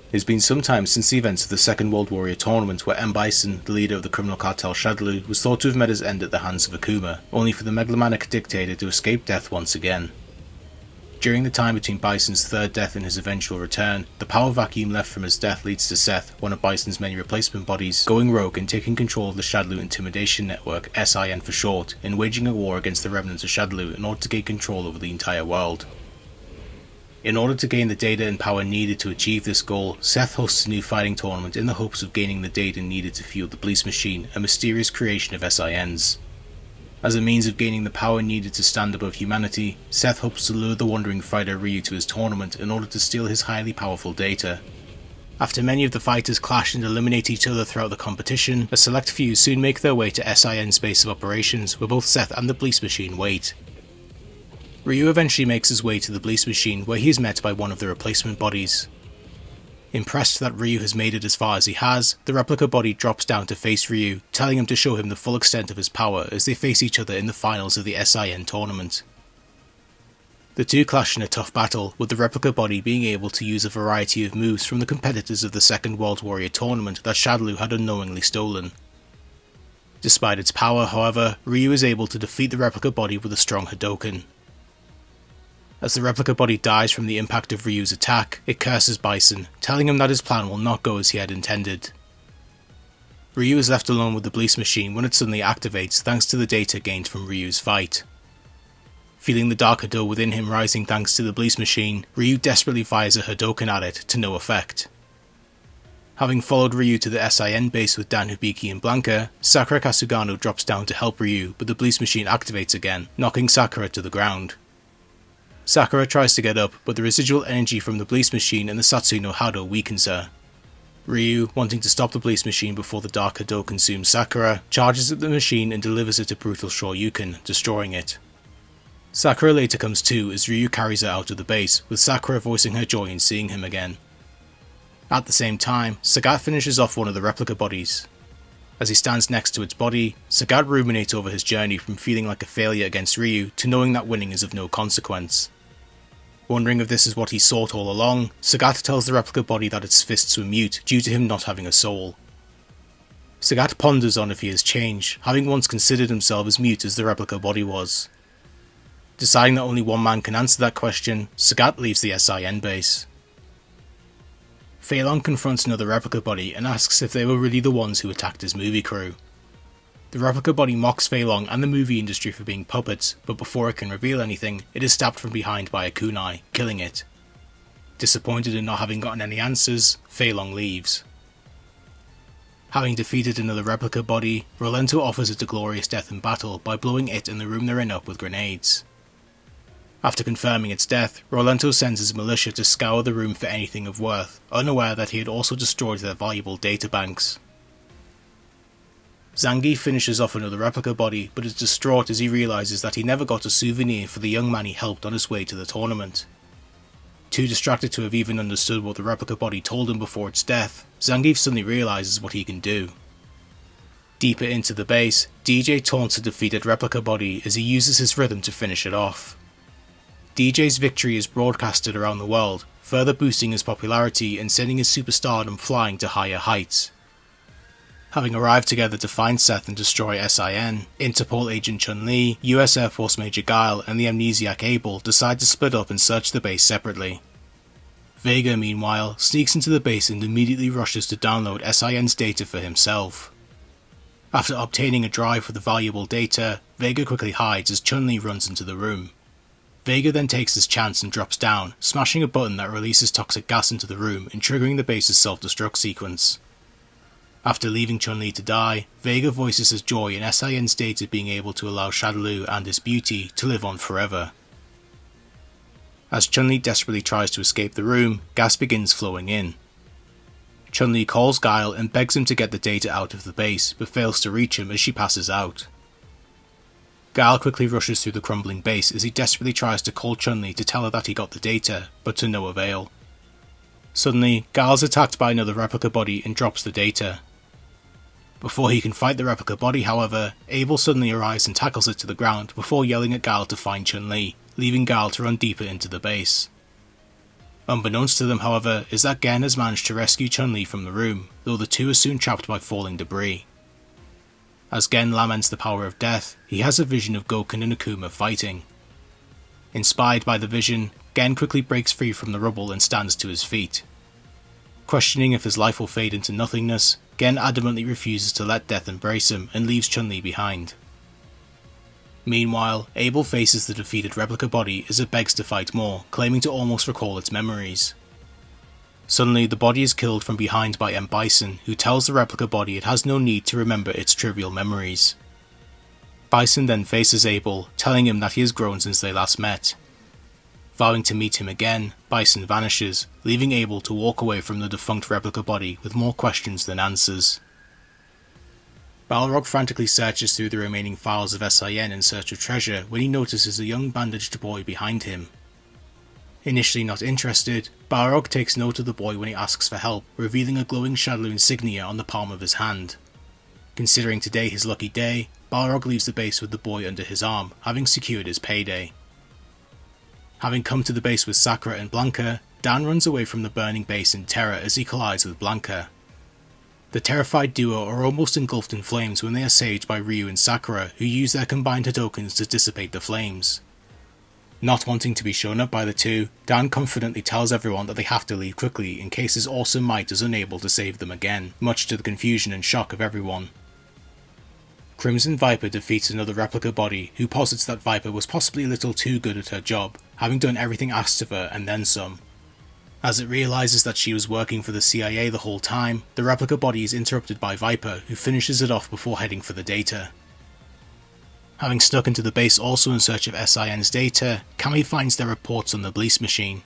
It's been some time since the events of the Second World Warrior tournament where M. Bison, the leader of the criminal cartel Shadaloo, was thought to have met his end at the hands of Akuma, only for the megalomaniac dictator to escape death once again. During the time between Bison's third death and his eventual return, the power vacuum left from his death leads to Seth, one of Bison's many replacement bodies, going rogue and taking control of the Shadaloo Intimidation Network, S.I.N for short, and waging a war against the remnants of Shadaloo in order to gain control over the entire world. In order to gain the data and power needed to achieve this goal, Seth hosts a new fighting tournament in the hopes of gaining the data needed to fuel the Police Machine, a mysterious creation of S.I.N's. As a means of gaining the power needed to stand above humanity, Seth hopes to lure the wandering fighter Ryu to his tournament in order to steal his highly powerful data. After many of the fighters clash and eliminate each other throughout the competition, a select few soon make their way to S.I.N's base of operations where both Seth and the Police Machine wait. Ryu eventually makes his way to the Police Machine where he is met by one of the replacement bodies. Impressed that Ryu has made it as far as he has, the replica body drops down to face Ryu, telling him to show him the full extent of his power as they face each other in the finals of the S.I.N tournament. The two clash in a tough battle, with the replica body being able to use a variety of moves from the competitors of the Second World Warrior tournament that Shadaloo had unknowingly stolen. Despite its power, however, Ryu is able to defeat the replica body with a strong Hadouken. As the replica body dies from the impact of Ryu's attack, it curses Bison, telling him that his plan will not go as he had intended. Ryu is left alone with the Police Machine when it suddenly activates thanks to the data gained from Ryu's fight. Feeling the dark Hado within him rising thanks to the Police Machine, Ryu desperately fires a Hadouken at it, to no effect. Having followed Ryu to the S.I.N base with Dan Hibiki and Blanca, Sakura Kasugano drops down to help Ryu, but the Police Machine activates again, knocking Sakura to the ground. Sakura tries to get up, but the residual energy from the Police Machine and the Satsui no Hado weakens her. Ryu, wanting to stop the Police Machine before the Dark Hado consumes Sakura, charges at the machine and delivers it a brutal Shoryuken, destroying it. Sakura later comes to as Ryu carries her out of the base, with Sakura voicing her joy in seeing him again. At the same time, Sagat finishes off one of the replica bodies. As he stands next to its body, Sagat ruminates over his journey from feeling like a failure against Ryu to knowing that winning is of no consequence. Wondering if this is what he sought all along, Sagat tells the replica body that its fists were mute due to him not having a soul. Sagat ponders on if he has changed, having once considered himself as mute as the replica body was. Deciding that only one man can answer that question, Sagat leaves the S.I.N base. Fei Long confronts another replica body and asks if they were really the ones who attacked his movie crew. The replica body mocks Fei Long and the movie industry for being puppets, but before it can reveal anything, it is stabbed from behind by a kunai, killing it. Disappointed in not having gotten any answers, Fei Long leaves. Having defeated another replica body, Rolento offers it a glorious death in battle by blowing it and the room they're in up with grenades. After confirming its death, Rolento sends his militia to scour the room for anything of worth, unaware that he had also destroyed their valuable databanks. Zangief finishes off another replica body, but is distraught as he realises that he never got a souvenir for the young man he helped on his way to the tournament. Too distracted to have even understood what the replica body told him before its death, Zangief suddenly realises what he can do. Deeper into the base, DJ taunts a defeated replica body as he uses his rhythm to finish it off. DJ's victory is broadcasted around the world, further boosting his popularity and sending his superstardom flying to higher heights. Having arrived together to find Seth and destroy S.I.N, Interpol agent Chun-Li, US Air Force Major Guile and the amnesiac Abel decide to split up and search the base separately. Vega, meanwhile, sneaks into the base and immediately rushes to download S.I.N's data for himself. After obtaining a drive for the valuable data, Vega quickly hides as Chun-Li runs into the room. Vega then takes his chance and drops down, smashing a button that releases toxic gas into the room and triggering the base's self-destruct sequence. After leaving Chun-Li to die, Vega voices his joy in S.I.N's data being able to allow Shadaloo and his beauty to live on forever. As Chun-Li desperately tries to escape the room, gas begins flowing in. Chun-Li calls Guile and begs him to get the data out of the base, but fails to reach him as she passes out. Guile quickly rushes through the crumbling base as he desperately tries to call Chun-Li to tell her that he got the data, but to no avail. Suddenly, Guile's attacked by another replica body and drops the data. Before he can fight the replica body, however, Abel suddenly arrives and tackles it to the ground before yelling at Guile to find Chun-Li, leaving Guile to run deeper into the base. Unbeknownst to them, however, is that Gen has managed to rescue Chun-Li from the room, though the two are soon trapped by falling debris. As Gen laments the power of death, he has a vision of Goken and Akuma fighting. Inspired by the vision, Gen quickly breaks free from the rubble and stands to his feet. Questioning if his life will fade into nothingness, Gen adamantly refuses to let death embrace him and leaves Chun-Li behind. Meanwhile, Abel faces the defeated replica body as it begs to fight more, claiming to almost recall its memories. Suddenly, the body is killed from behind by M. Bison, who tells the replica body it has no need to remember its trivial memories. Bison then faces Abel, telling him that he has grown since they last met. Vowing to meet him again, Bison vanishes, leaving Abel to walk away from the defunct replica body with more questions than answers. Balrog frantically searches through the remaining files of S.I.N in search of treasure when he notices a young bandaged boy behind him. Initially not interested, Balrog takes note of the boy when he asks for help, revealing a glowing Shadowloo insignia on the palm of his hand. Considering today his lucky day, Balrog leaves the base with the boy under his arm, having secured his payday. Having come to the base with Sakura and Blanca, Dan runs away from the burning base in terror as he collides with Blanca. The terrified duo are almost engulfed in flames when they are saved by Ryu and Sakura, who use their combined Hadokens to dissipate the flames. Not wanting to be shown up by the two, Dan confidently tells everyone that they have to leave quickly in case his awesome might is unable to save them again, much to the confusion and shock of everyone. Crimson Viper defeats another replica body, who posits that Viper was possibly a little too good at her job, having done everything asked of her and then some. As it realises that she was working for the CIA the whole time, the replica body is interrupted by Viper, who finishes it off before heading for the data. Having snuck into the base also in search of S.I.N's data, Cammy finds their reports on the Bleast machine.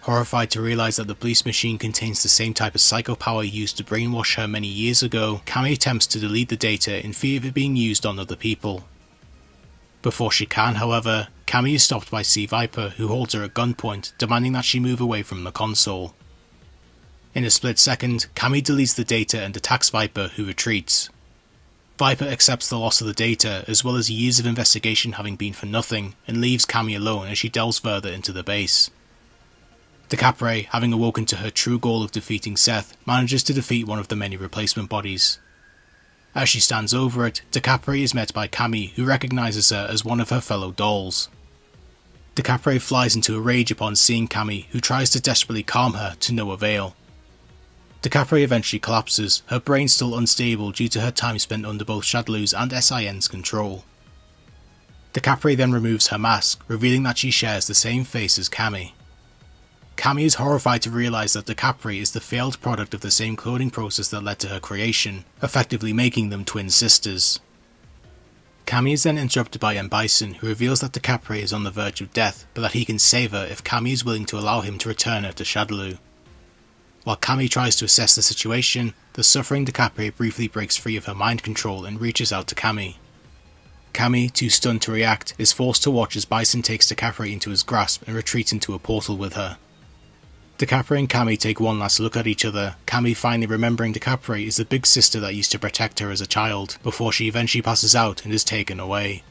Horrified to realise that the Bleast machine contains the same type of psychopower used to brainwash her many years ago, Cammy attempts to delete the data in fear of it being used on other people. Before she can, however, Cammy is stopped by Sea Viper, who holds her at gunpoint, demanding that she move away from the console. In a split second, Cammy deletes the data and attacks Viper, who retreats. Viper accepts the loss of the data, as well as years of investigation having been for nothing, and leaves Cammy alone as she delves further into the base. Decapre, having awoken to her true goal of defeating Seth, manages to defeat one of the many replacement bodies. As she stands over it, Decapre is met by Cammy, who recognises her as one of her fellow dolls. Decapre flies into a rage upon seeing Cammy, who tries to desperately calm her to no avail. Decapre eventually collapses, her brain still unstable due to her time spent under both Shadowloo's and S.I.N's control. Decapre then removes her mask, revealing that she shares the same face as Cammy. Cammy is horrified to realise that Decapre is the failed product of the same cloning process that led to her creation, effectively making them twin sisters. Cammy is then interrupted by M. Bison, who reveals that Decapre is on the verge of death, but that he can save her if Cammy is willing to allow him to return her to Shadowloo. While Cammy tries to assess the situation, the suffering Decapre briefly breaks free of her mind control and reaches out to Cammy. Cammy, too stunned to react, is forced to watch as Bison takes Decapre into his grasp and retreats into a portal with her. Decapre and Cammy take one last look at each other, Cammy finally remembering Decapre is the big sister that used to protect her as a child, before she eventually passes out and is taken away.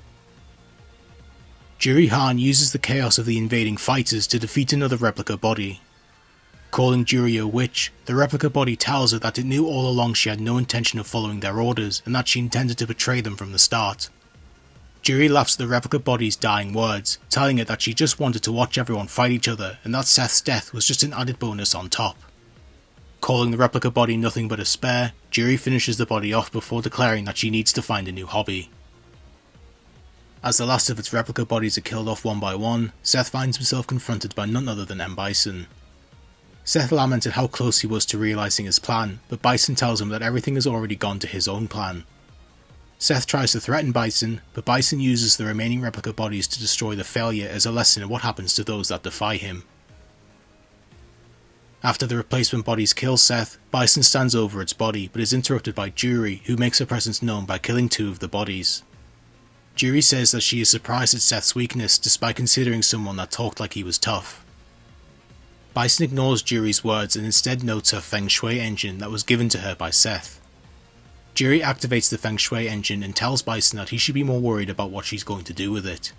Juri Han uses the chaos of the invading fighters to defeat another replica body. Calling Juri a witch, the replica body tells her that it knew all along she had no intention of following their orders and that she intended to betray them from the start. Juri laughs at the replica body's dying words, telling it that she just wanted to watch everyone fight each other and that Seth's death was just an added bonus on top. Calling the replica body nothing but a spare, Juri finishes the body off before declaring that she needs to find a new hobby. As the last of its replica bodies are killed off one by one, Seth finds himself confronted by none other than M. Bison. Seth lamented how close he was to realising his plan, but Bison tells him that everything has already gone to his own plan. Seth tries to threaten Bison, but Bison uses the remaining replica bodies to destroy the failure as a lesson in what happens to those that defy him. After the replacement bodies kill Seth, Bison stands over its body but is interrupted by Juri, who makes her presence known by killing two of the bodies. Juri says that she is surprised at Seth's weakness despite considering someone that talked like he was tough. Bison ignores Juri's words and instead notes her Feng Shui engine that was given to her by Seth. Juri activates the Feng Shui engine and tells Bison that he should be more worried about what she's going to do with it.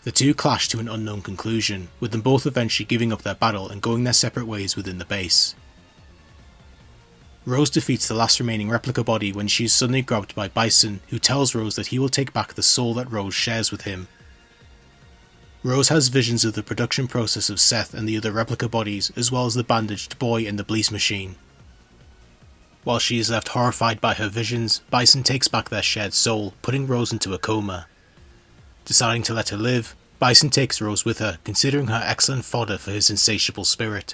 The two clash to an unknown conclusion, with them both eventually giving up their battle and going their separate ways within the base. Rose defeats the last remaining replica body when she is suddenly grabbed by Bison, who tells Rose that he will take back the soul that Rose shares with him. Rose has visions of the production process of Seth and the other replica bodies, as well as the bandaged boy and the bleach machine. While she is left horrified by her visions, Bison takes back their shared soul, putting Rose into a coma. Deciding to let her live, Bison takes Rose with her, considering her excellent fodder for his insatiable spirit.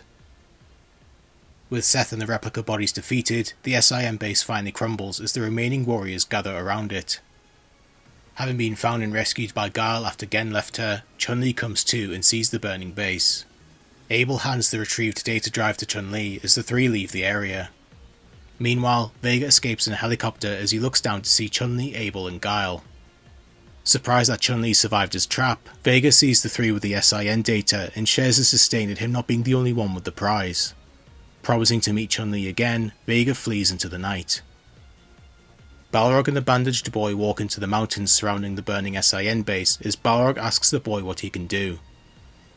With Seth and the replica bodies defeated, the S.I.N base finally crumbles as the remaining warriors gather around it. Having been found and rescued by Guile after Gen left her, Chun-Li comes to and sees the burning base. Abel hands the retrieved data drive to Chun-Li as the three leave the area. Meanwhile, Vega escapes in a helicopter as he looks down to see Chun-Li, Abel and Guile. Surprised that Chun-Li survived his trap, Vega sees the three with the S.I.N data and shares his disdain at him not being the only one with the prize. Promising to meet Chun-Li again, Vega flees into the night. Balrog and the bandaged boy walk into the mountains surrounding the burning S.I.N base as Balrog asks the boy what he can do.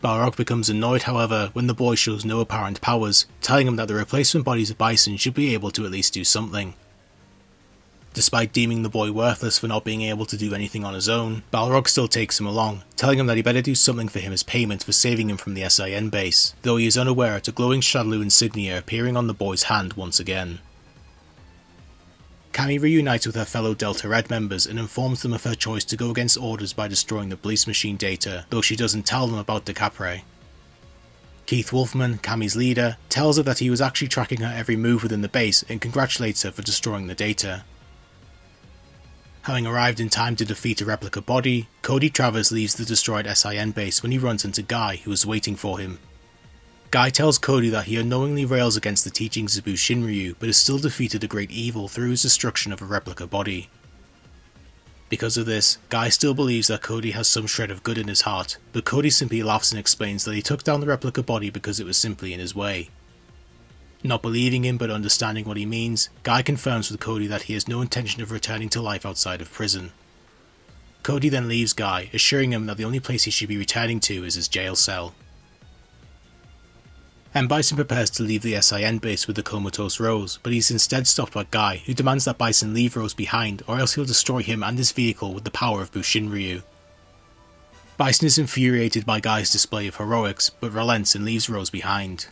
Balrog becomes annoyed, however, when the boy shows no apparent powers, telling him that the replacement bodies of Bison should be able to at least do something. Despite deeming the boy worthless for not being able to do anything on his own, Balrog still takes him along, telling him that he better do something for him as payment for saving him from the S.I.N base, though he is unaware at a glowing Shadaloo insignia appearing on the boy's hand once again. Cammy reunites with her fellow Delta Red members and informs them of her choice to go against orders by destroying the police machine data, though she doesn't tell them about DeCapre. Keith Wolfman, Cammy's leader, tells her that he was actually tracking her every move within the base and congratulates her for destroying the data. Having arrived in time to defeat a replica body, Cody Travers leaves the destroyed S.I.N base when he runs into Guy, who is waiting for him. Guy tells Cody that he unknowingly rails against the teachings of Bushinryu, but has still defeated a great evil through his destruction of a replica body. Because of this, Guy still believes that Cody has some shred of good in his heart, but Cody simply laughs and explains that he took down the replica body because it was simply in his way. Not believing him but understanding what he means, Guy confirms with Cody that he has no intention of returning to life outside of prison. Cody then leaves Guy, assuring him that the only place he should be returning to is his jail cell. M. Bison prepares to leave the S.I.N base with the comatose Rose, but he's instead stopped by Guy, who demands that Bison leave Rose behind or else he'll destroy him and his vehicle with the power of Bushinryu. Bison is infuriated by Guy's display of heroics, but relents and leaves Rose behind.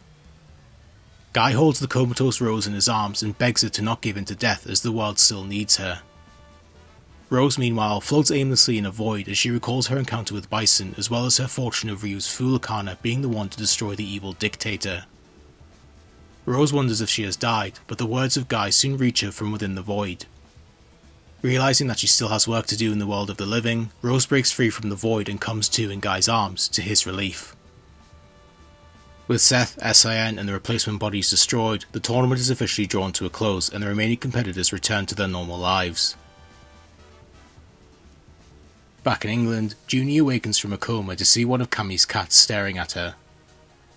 Guy holds the comatose Rose in his arms and begs her to not give in to death as the world still needs her. Rose meanwhile floats aimlessly in a void as she recalls her encounter with Bison as well as her fortune of Ryu's Fool Akana being the one to destroy the evil dictator. Rose wonders if she has died, but the words of Guy soon reach her from within the void. Realizing that she still has work to do in the world of the living, Rose breaks free from the void and comes to in Guy's arms, to his relief. With Seth, S.I.N and the replacement bodies destroyed, the tournament is officially drawn to a close and the remaining competitors return to their normal lives. Back in England, Junie awakens from a coma to see one of Cammy's cats staring at her.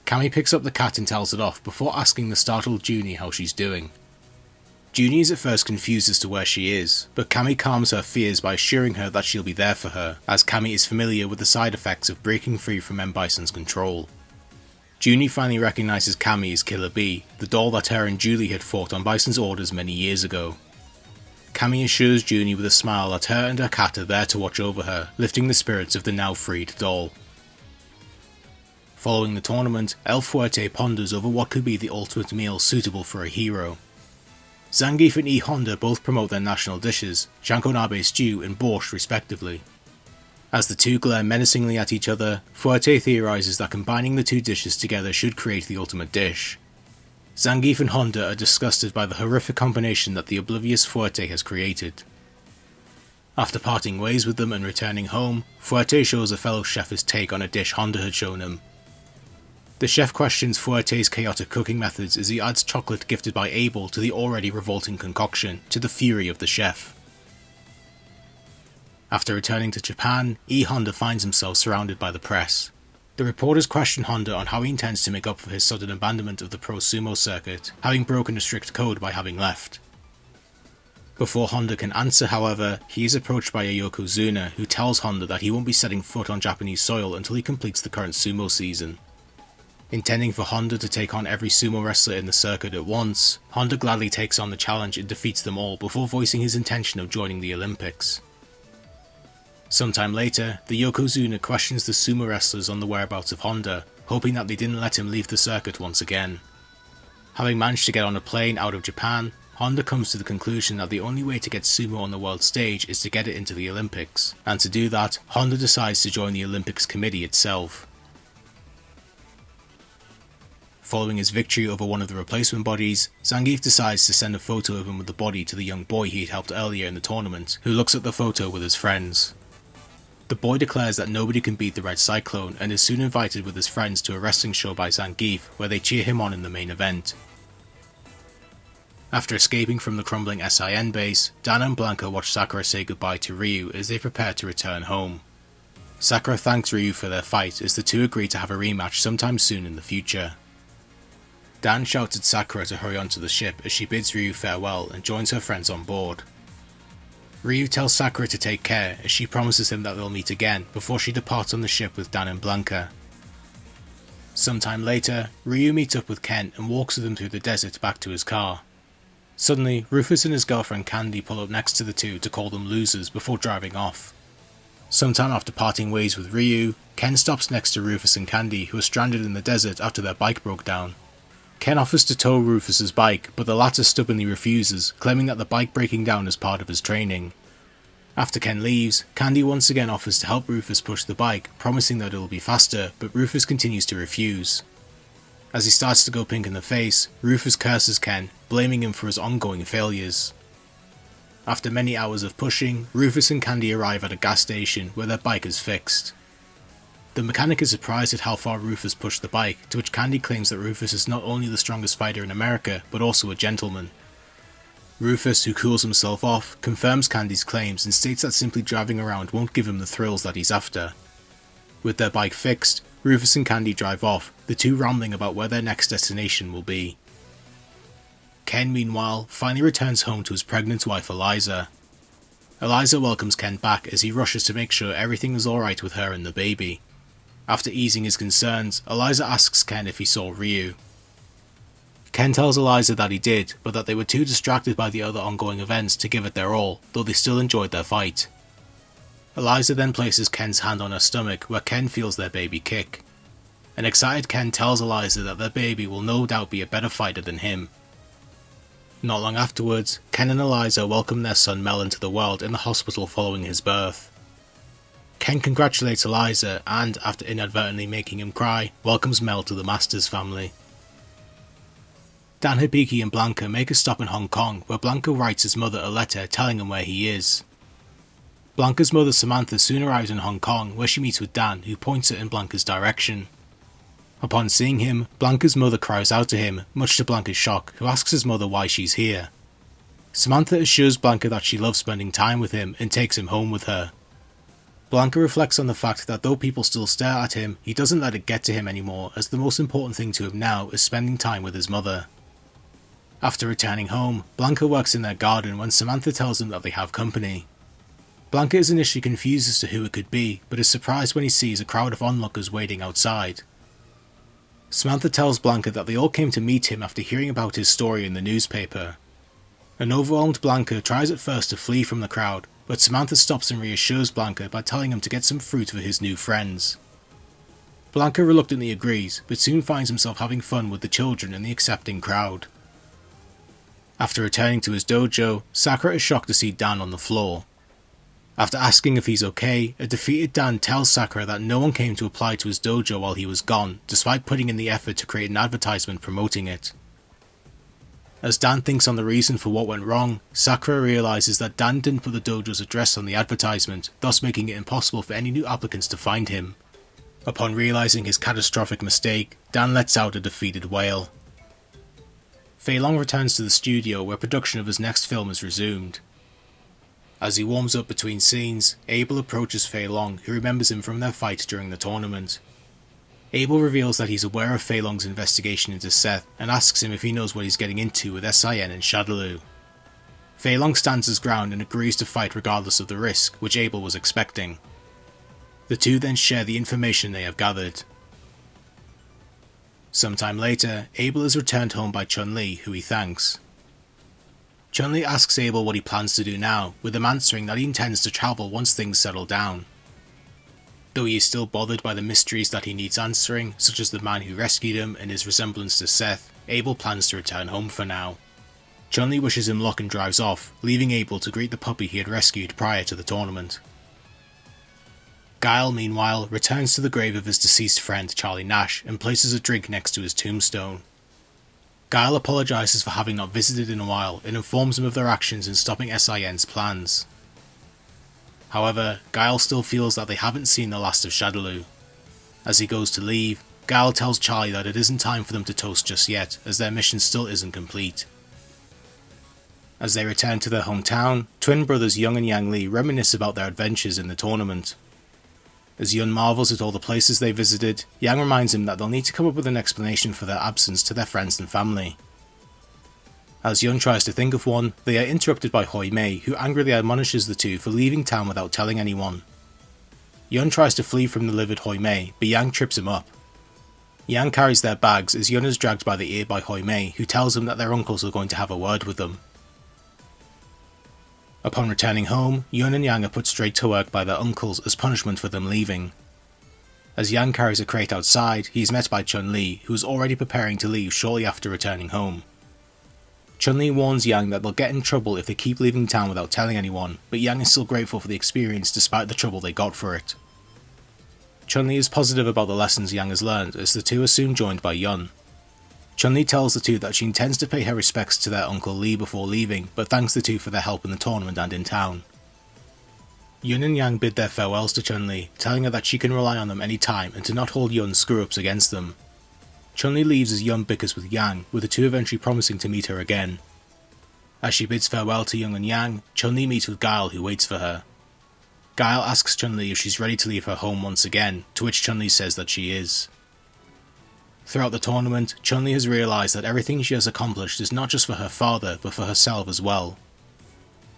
Cammy picks up the cat and tells it off before asking the startled Junie how she's doing. Junie is at first confused as to where she is, but Cammy calms her fears by assuring her that she'll be there for her, as Cammy is familiar with the side effects of breaking free from M. Bison's control. Junie finally recognises Cammy as Killer Bee, the doll that her and Julie had fought on Bison's orders many years ago. Cammy assures Junie with a smile that her and her cat are there to watch over her, lifting the spirits of the now freed doll. Following the tournament, El Fuerte ponders over what could be the ultimate meal suitable for a hero. Zangief and E. Honda both promote their national dishes, Shankonabe stew and borscht respectively. As the two glare menacingly at each other, Fuerte theorizes that combining the two dishes together should create the ultimate dish. Zangief and Honda are disgusted by the horrific combination that the oblivious Fuerte has created. After parting ways with them and returning home, Fuerte shows a fellow chef his take on a dish Honda had shown him. The chef questions Fuerte's chaotic cooking methods as he adds chocolate gifted by Abel to the already revolting concoction, to the fury of the chef. After returning to Japan, E. Honda finds himself surrounded by the press. The reporters question Honda on how he intends to make up for his sudden abandonment of the pro sumo circuit, having broken a strict code by having left. Before Honda can answer, however, he is approached by a Yokozuna who tells Honda that he won't be setting foot on Japanese soil until he completes the current sumo season. Intending for Honda to take on every sumo wrestler in the circuit at once, Honda gladly takes on the challenge and defeats them all before voicing his intention of joining the Olympics. Sometime later, the Yokozuna questions the sumo wrestlers on the whereabouts of Honda, hoping that they didn't let him leave the circuit once again. Having managed to get on a plane out of Japan, Honda comes to the conclusion that the only way to get sumo on the world stage is to get it into the Olympics, and to do that, Honda decides to join the Olympics committee itself. Following his victory over one of the replacement bodies, Zangief decides to send a photo of him with the body to the young boy he had helped earlier in the tournament, who looks at the photo with his friends. The boy declares that nobody can beat the Red Cyclone and is soon invited with his friends to a wrestling show by Zangief, where they cheer him on in the main event. After escaping from the crumbling S.I.N base, Dan and Blanca watch Sakura say goodbye to Ryu as they prepare to return home. Sakura thanks Ryu for their fight as the two agree to have a rematch sometime soon in the future. Dan shouts at Sakura to hurry onto the ship as she bids Ryu farewell and joins her friends on board. Ryu tells Sakura to take care as she promises him that they'll meet again before she departs on the ship with Dan and Blanca. Sometime later, Ryu meets up with Ken and walks with him through the desert back to his car. Suddenly, Rufus and his girlfriend Candy pull up next to the two to call them losers before driving off. Sometime after parting ways with Ryu, Ken stops next to Rufus and Candy, who are stranded in the desert after their bike broke down. Ken offers to tow Rufus's bike, but the latter stubbornly refuses, claiming that the bike breaking down is part of his training. After Ken leaves, Candy once again offers to help Rufus push the bike, promising that it will be faster, but Rufus continues to refuse. As he starts to go pink in the face, Rufus curses Ken, blaming him for his ongoing failures. After many hours of pushing, Rufus and Candy arrive at a gas station where their bike is fixed. The mechanic is surprised at how far Rufus pushed the bike, to which Candy claims that Rufus is not only the strongest fighter in America, but also a gentleman. Rufus, who cools himself off, confirms Candy's claims and states that simply driving around won't give him the thrills that he's after. With their bike fixed, Rufus and Candy drive off, the two rambling about where their next destination will be. Ken, meanwhile, finally returns home to his pregnant wife Eliza. Eliza welcomes Ken back as he rushes to make sure everything is alright with her and the baby. After easing his concerns, Eliza asks Ken if he saw Ryu. Ken tells Eliza that he did, but that they were too distracted by the other ongoing events to give it their all, though they still enjoyed their fight. Eliza then places Ken's hand on her stomach where Ken feels their baby kick. An excited Ken tells Eliza that their baby will no doubt be a better fighter than him. Not long afterwards, Ken and Eliza welcome their son Mel into the world in the hospital following his birth. Ken congratulates Eliza and, after inadvertently making him cry, welcomes Mel to the Masters family. Dan Hibiki and Blanca make a stop in Hong Kong where Blanca writes his mother a letter telling him where he is. Blanca's mother Samantha soon arrives in Hong Kong where she meets with Dan, who points her in Blanca's direction. Upon seeing him, Blanca's mother cries out to him, much to Blanca's shock, who asks his mother why she's here. Samantha assures Blanca that she loves spending time with him and takes him home with her. Blanca reflects on the fact that though people still stare at him, he doesn't let it get to him anymore, as the most important thing to him now is spending time with his mother. After returning home, Blanca works in their garden when Samantha tells him that they have company. Blanca is initially confused as to who it could be, but is surprised when he sees a crowd of onlookers waiting outside. Samantha tells Blanca that they all came to meet him after hearing about his story in the newspaper. An overwhelmed Blanca tries at first to flee from the crowd, but Samantha stops and reassures Blanca by telling him to get some fruit for his new friends. Blanca reluctantly agrees, but soon finds himself having fun with the children and the accepting crowd. After returning to his dojo, Sakura is shocked to see Dan on the floor. After asking if he's okay, a defeated Dan tells Sakura that no one came to apply to his dojo while he was gone, despite putting in the effort to create an advertisement promoting it. As Dan thinks on the reason for what went wrong, Sakura realises that Dan didn't put the dojo's address on the advertisement, thus making it impossible for any new applicants to find him. Upon realising his catastrophic mistake, Dan lets out a defeated wail. Fei Long returns to the studio where production of his next film is resumed. As he warms up between scenes, Abel approaches Fei Long, who remembers him from their fight during the tournament. Abel reveals that he's aware of Fei Long's investigation into Seth and asks him if he knows what he's getting into with S.I.N and Shadaloo. Fei Long stands his ground and agrees to fight regardless of the risk, which Abel was expecting. The two then share the information they have gathered. Sometime later, Abel is returned home by Chun-Li, who he thanks. Chun-Li asks Abel what he plans to do now, with him answering that he intends to travel once things settle down. Though he is still bothered by the mysteries that he needs answering, such as the man who rescued him and his resemblance to Seth, Abel plans to return home for now. Chun-Li wishes him luck and drives off, leaving Abel to greet the puppy he had rescued prior to the tournament. Guile, meanwhile, returns to the grave of his deceased friend Charlie Nash and places a drink next to his tombstone. Guile apologises for having not visited in a while and informs him of their actions in stopping S.I.N's plans. However, Guile still feels that they haven't seen the last of Shadaloo. As he goes to leave, Guile tells Charlie that it isn't time for them to toast just yet, as their mission still isn't complete. As they return to their hometown, twin brothers Young and Yang Li reminisce about their adventures in the tournament. As Yun marvels at all the places they visited, Yang reminds him that they'll need to come up with an explanation for their absence to their friends and family. As Yun tries to think of one, they are interrupted by Hoi Mei, who angrily admonishes the two for leaving town without telling anyone. Yun tries to flee from the livid Hoi Mei, but Yang trips him up. Yang carries their bags as Yun is dragged by the ear by Hoi Mei, who tells him that their uncles are going to have a word with them. Upon returning home, Yun and Yang are put straight to work by their uncles as punishment for them leaving. As Yang carries a crate outside, he is met by Chun-Li, who is already preparing to leave shortly after returning home. Chun-Li warns Yang that they'll get in trouble if they keep leaving town without telling anyone, but Yang is still grateful for the experience despite the trouble they got for it. Chun-Li is positive about the lessons Yang has learned as the two are soon joined by Yun. Chun-Li tells the two that she intends to pay her respects to their Uncle Lee before leaving, but thanks the two for their help in the tournament and in town. Yun and Yang bid their farewells to Chun-Li, telling her that she can rely on them any time and to not hold Yun's screw-ups against them. Chun-Li leaves as Yun bickers with Yang, with the two eventually promising to meet her again. As she bids farewell to Yun and Yang, Chun-Li meets with Guile, who waits for her. Guile asks Chun-Li if she's ready to leave her home once again, to which Chun-Li says that she is. Throughout the tournament, Chun-Li has realised that everything she has accomplished is not just for her father, but for herself as well.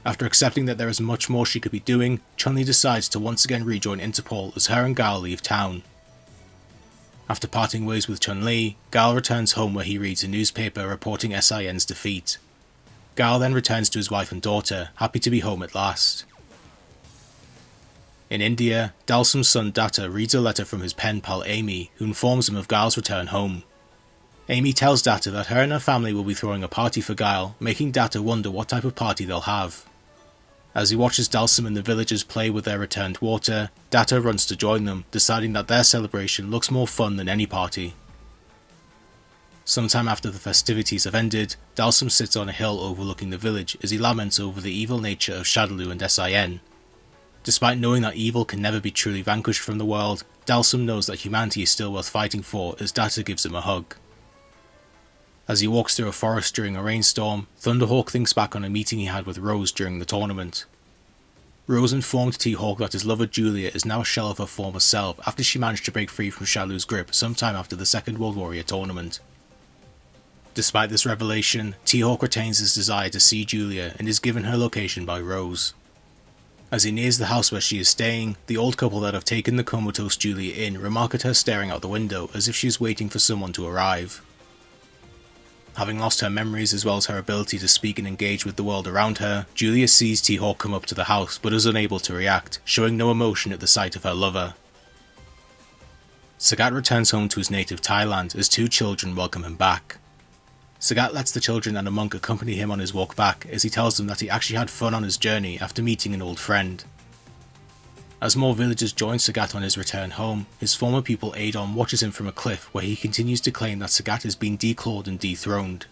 After accepting that there is much more she could be doing, Chun-Li decides to once again rejoin Interpol as her and Guile leave town. After parting ways with Chun-Li, Guile returns home where he reads a newspaper reporting S.I.N's defeat. Guile then returns to his wife and daughter, happy to be home at last. In India, Dalsum's son Datta reads a letter from his pen pal Amy, who informs him of Guile's return home. Amy tells Datta that her and her family will be throwing a party for Guile, making Datta wonder what type of party they'll have. As he watches Dalsum and the villagers play with their returned water, Datta runs to join them, deciding that their celebration looks more fun than any party. Sometime after the festivities have ended, Dalsum sits on a hill overlooking the village as he laments over the evil nature of Shadaloo and S.I.N. Despite knowing that evil can never be truly vanquished from the world, Dalsum knows that humanity is still worth fighting for as Datta gives him a hug. As he walks through a forest during a rainstorm, Thunderhawk thinks back on a meeting he had with Rose during the tournament. Rose informed T-Hawk that his lover Julia is now a shell of her former self after she managed to break free from Shadaloo's grip sometime after the Second World Warrior tournament. Despite this revelation, T-Hawk retains his desire to see Julia and is given her location by Rose. As he nears the house where she is staying, the old couple that have taken the comatose Julia in remark at her staring out the window as if she is waiting for someone to arrive. Having lost her memories as well as her ability to speak and engage with the world around her, Julia sees T-Hawk come up to the house but is unable to react, showing no emotion at the sight of her lover. Sagat returns home to his native Thailand as two children welcome him back. Sagat lets the children and a monk accompany him on his walk back as he tells them that he actually had fun on his journey after meeting an old friend. As more villagers join Sagat on his return home, his former pupil Adon watches him from a cliff where he continues to claim that Sagat has been declawed and dethroned.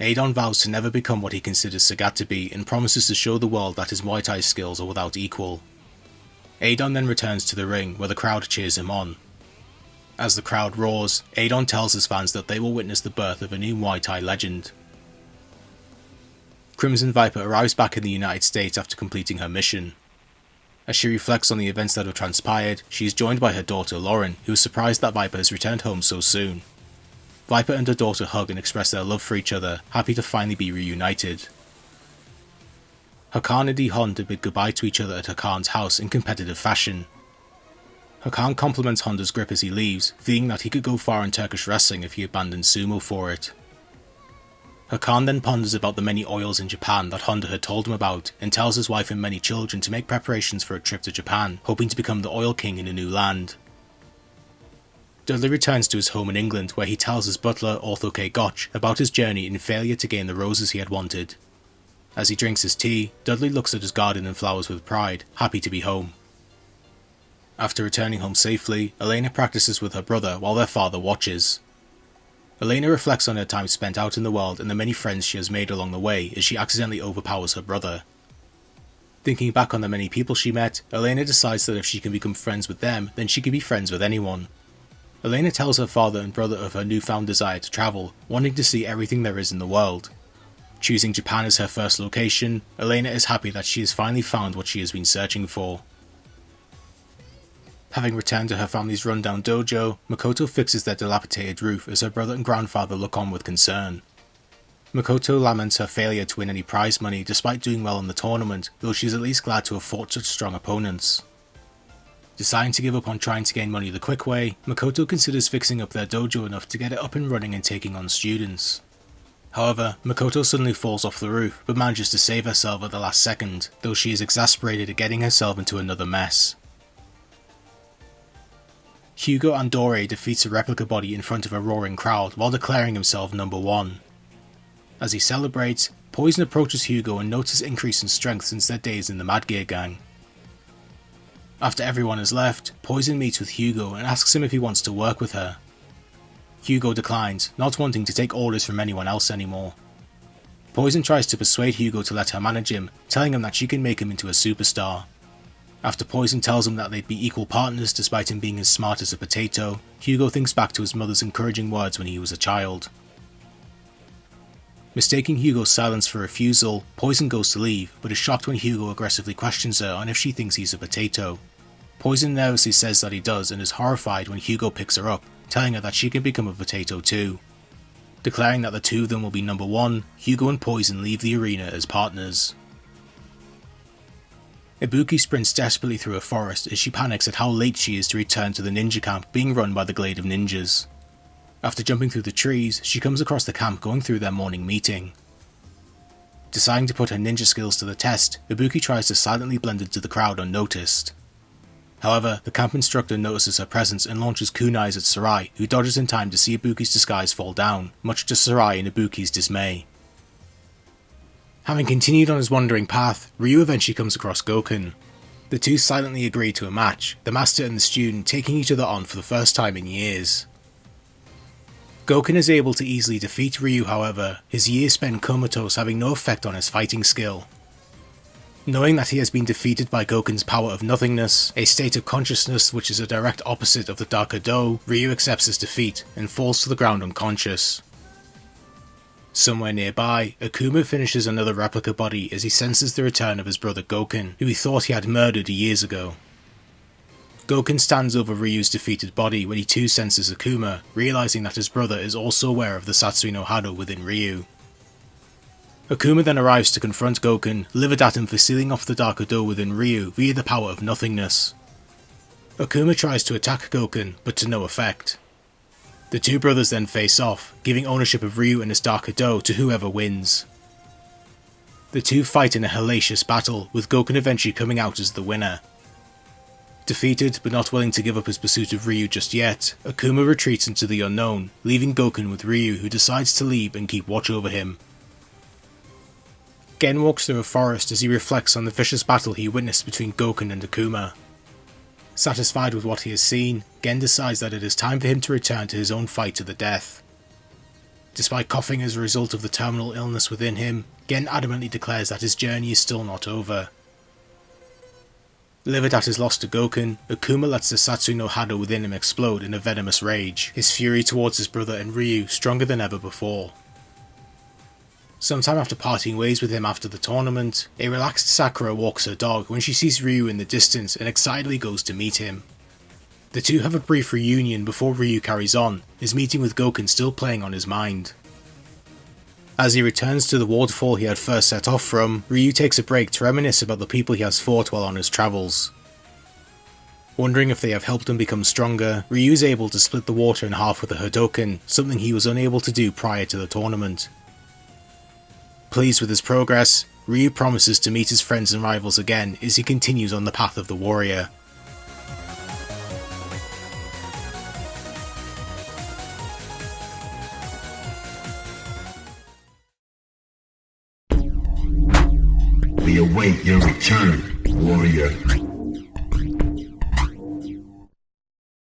Adon vows to never become what he considers Sagat to be and promises to show the world that his Muay Thai skills are without equal. Adon then returns to the ring where the crowd cheers him on. As the crowd roars, Adon tells his fans that they will witness the birth of a new Muay Thai legend. Crimson Viper arrives back in the United States after completing her mission. As she reflects on the events that have transpired, she is joined by her daughter Lauren, who is surprised that Viper has returned home so soon. Viper and her daughter hug and express their love for each other, happy to finally be reunited. Hakan and Honda bid goodbye to each other at Hakan's house in competitive fashion. Hakan compliments Honda's grip as he leaves, feeling that he could go far in Turkish wrestling if he abandoned sumo for it. Hakan then ponders about the many oils in Japan that Honda had told him about, and tells his wife and many children to make preparations for a trip to Japan, hoping to become the oil king in a new land. Dudley returns to his home in England, where he tells his butler, Arthur K. Gotch, about his journey and failure to gain the roses he had wanted. As he drinks his tea, Dudley looks at his garden and flowers with pride, happy to be home. After returning home safely, Elena practices with her brother while their father watches. Elena reflects on her time spent out in the world and the many friends she has made along the way as she accidentally overpowers her brother. Thinking back on the many people she met, Elena decides that if she can become friends with them, then she can be friends with anyone. Elena tells her father and brother of her newfound desire to travel, wanting to see everything there is in the world. Choosing Japan as her first location, Elena is happy that she has finally found what she has been searching for. Having returned to her family's rundown dojo, Makoto fixes their dilapidated roof as her brother and grandfather look on with concern. Makoto laments her failure to win any prize money despite doing well in the tournament, though she is at least glad to have fought such strong opponents. Deciding to give up on trying to gain money the quick way, Makoto considers fixing up their dojo enough to get it up and running and taking on students. However, Makoto suddenly falls off the roof, but manages to save herself at the last second, though she is exasperated at getting herself into another mess. Hugo Andore defeats a replica body in front of a roaring crowd while declaring himself number 1. As he celebrates, Poison approaches Hugo and notes his increase in strength since their days in the Mad Gear gang. After everyone has left, Poison meets with Hugo and asks him if he wants to work with her. Hugo declines, not wanting to take orders from anyone else anymore. Poison tries to persuade Hugo to let her manage him, telling him that she can make him into a superstar. After Poison tells him that they'd be equal partners despite him being as smart as a potato, Hugo thinks back to his mother's encouraging words when he was a child. Mistaking Hugo's silence for refusal, Poison goes to leave, but is shocked when Hugo aggressively questions her on if she thinks he's a potato. Poison nervously says that he does and is horrified when Hugo picks her up, telling her that she can become a potato too. Declaring that the two of them will be number 1, Hugo and Poison leave the arena as partners. Ibuki sprints desperately through a forest as she panics at how late she is to return to the ninja camp being run by the Glade of Ninjas. After jumping through the trees, she comes across the camp going through their morning meeting. Deciding to put her ninja skills to the test, Ibuki tries to silently blend into the crowd unnoticed. However, the camp instructor notices her presence and launches kunais at Sarai, who dodges in time to see Ibuki's disguise fall down, much to Sarai and Ibuki's dismay. Having continued on his wandering path, Ryu eventually comes across Goken. The two silently agree to a match, the master and the student taking each other on for the first time in years. Goken is able to easily defeat Ryu, however, his years spent comatose having no effect on his fighting skill. Knowing that he has been defeated by Goken's power of nothingness, a state of consciousness which is a direct opposite of the Darker Do, Ryu accepts his defeat and falls to the ground unconscious. Somewhere nearby, Akuma finishes another replica body as he senses the return of his brother Goken, who he thought he had murdered years ago. Goken stands over Ryu's defeated body when he too senses Akuma, realizing that his brother is also aware of the Satsui no Hado within Ryu. Akuma then arrives to confront Goken, livid at him for sealing off the Darker Do within Ryu via the power of nothingness. Akuma tries to attack Goken, but to no effect. The two brothers then face off, giving ownership of Ryu and his Darker Do to whoever wins. The two fight in a hellacious battle, with Goken eventually coming out as the winner. Defeated, but not willing to give up his pursuit of Ryu just yet, Akuma retreats into the unknown, leaving Goken with Ryu, who decides to leave and keep watch over him. Gen walks through a forest as he reflects on the vicious battle he witnessed between Goken and Akuma. Satisfied with what he has seen, Gen decides that it is time for him to return to his own fight to the death. Despite coughing as a result of the terminal illness within him, Gen adamantly declares that his journey is still not over. Livid at his loss to Goken, Akuma lets the Satsui no Hado within him explode in a venomous rage, his fury towards his brother and Ryu stronger than ever before. Sometime after parting ways with him after the tournament, a relaxed Sakura walks her dog when she sees Ryu in the distance and excitedly goes to meet him. The two have a brief reunion before Ryu carries on, his meeting with Goken still playing on his mind. As he returns to the waterfall he had first set off from, Ryu takes a break to reminisce about the people he has fought while on his travels. Wondering if they have helped him become stronger, Ryu is able to split the water in half with a Hadouken, something he was unable to do prior to the tournament. Pleased with his progress, Ryu promises to meet his friends and rivals again as he continues on the path of the warrior. We await your return, warrior.